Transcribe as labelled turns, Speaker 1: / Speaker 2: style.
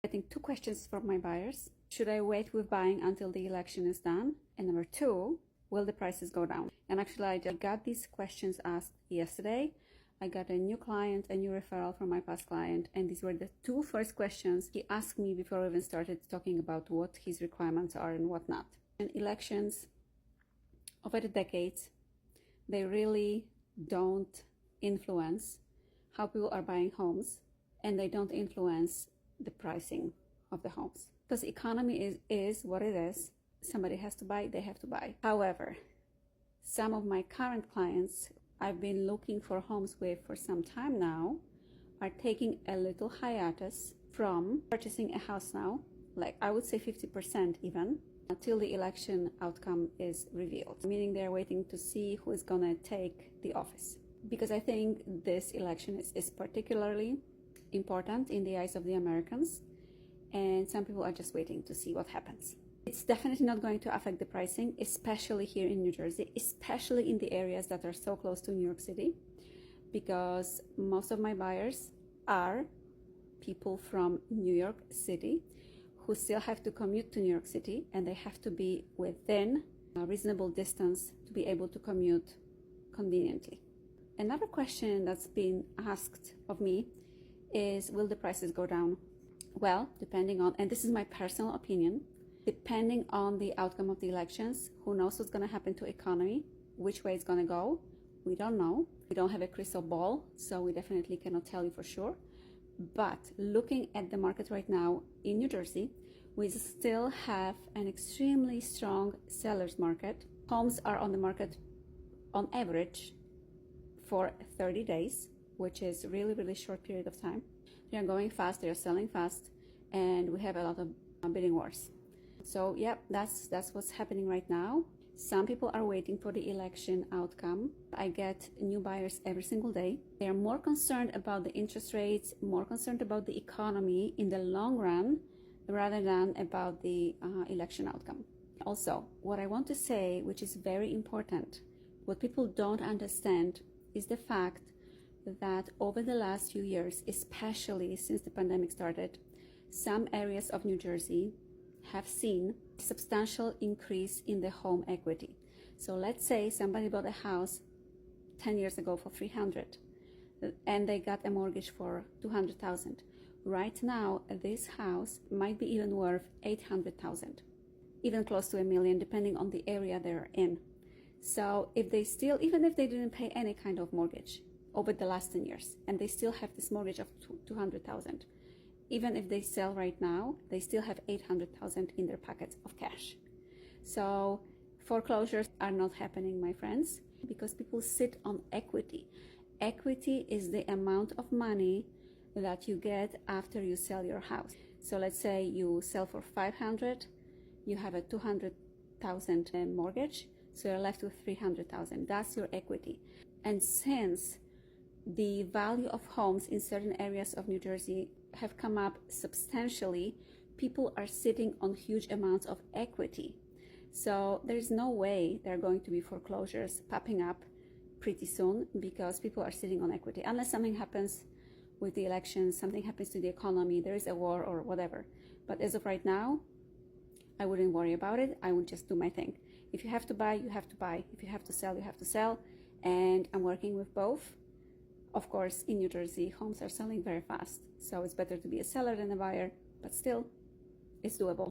Speaker 1: Getting two questions from my buyers. Should I wait with buying until the election is done? And number two, will the prices go down? And actually, I just got these questions asked yesterday. I got a new client, a new referral from my past client, and these were the two first questions he asked me before we even started talking about what his requirements are and what not. And elections, over the decades, they really don't influence how people are buying homes, and they don't influence the pricing of the homes. Because the economy is what it is. Somebody has to buy, they have to buy. However, some of my current clients I've been looking for homes with for some time now are taking a little hiatus from purchasing a house now, like I would say 50% even, until the election outcome is revealed, meaning they're waiting to see who is gonna take the office. Because I think this election is particularly important in the eyes of the Americans, and some people are just waiting to see what happens. It's definitely not going to affect the pricing, especially here in New Jersey, especially in the areas that are so close to New York City, because most of my buyers are people from New York City who still have to commute to New York City, and they have to be within a reasonable distance to be able to commute conveniently. Another question that's been asked of me is, will the prices go down? Well, depending on, and this is my personal opinion, depending on the outcome of the elections, who knows what's going to happen to the economy, which way it's going to go, we don't know. We don't have a crystal ball, so we definitely cannot tell you for sure. But looking at the market right now in New Jersey, we still have an extremely strong seller's market. Homes are on the market on average for 30 days, which is really, really short period of time. They are going fast, they are selling fast, and we have a lot of bidding wars. So yeah, that's what's happening right now. Some people are waiting for the election outcome. I get new buyers every single day. They are more concerned about the interest rates, more concerned about the economy in the long run, rather than about the election outcome. Also, what I want to say, which is very important, what people don't understand is the fact that over the last few years, especially since the pandemic started, some areas of New Jersey have seen a substantial increase in the home equity. So let's say somebody bought a house 10 years ago for $300,000 and they got a mortgage for $200,000. Right now, this house might be even worth $800,000, even close to $1 million, depending on the area they're in. So if they still, even if they didn't pay any kind of mortgage over the last 10 years, and they still have this mortgage of $200,000, even if they sell right now, they still have $800,000 in their pockets of cash. So foreclosures are not happening, my friends, because people sit on equity. Equity is the amount of money that you get after you sell your house. So let's say you sell for $500,000, you have a $200,000 mortgage, so you're left with $300,000. That's your equity. And since the value of homes in certain areas of New Jersey have come up substantially, people are sitting on huge amounts of equity. So there's no way there are going to be foreclosures popping up pretty soon, because people are sitting on equity, unless something happens with the elections, something happens to the economy, there is a war or whatever. But as of right now, I wouldn't worry about it. I would just do my thing. If you have to buy, you have to buy. If you have to sell, you have to sell. And I'm working with both. Of course, in New Jersey, homes are selling very fast, so it's better to be a seller than a buyer, but still, it's doable.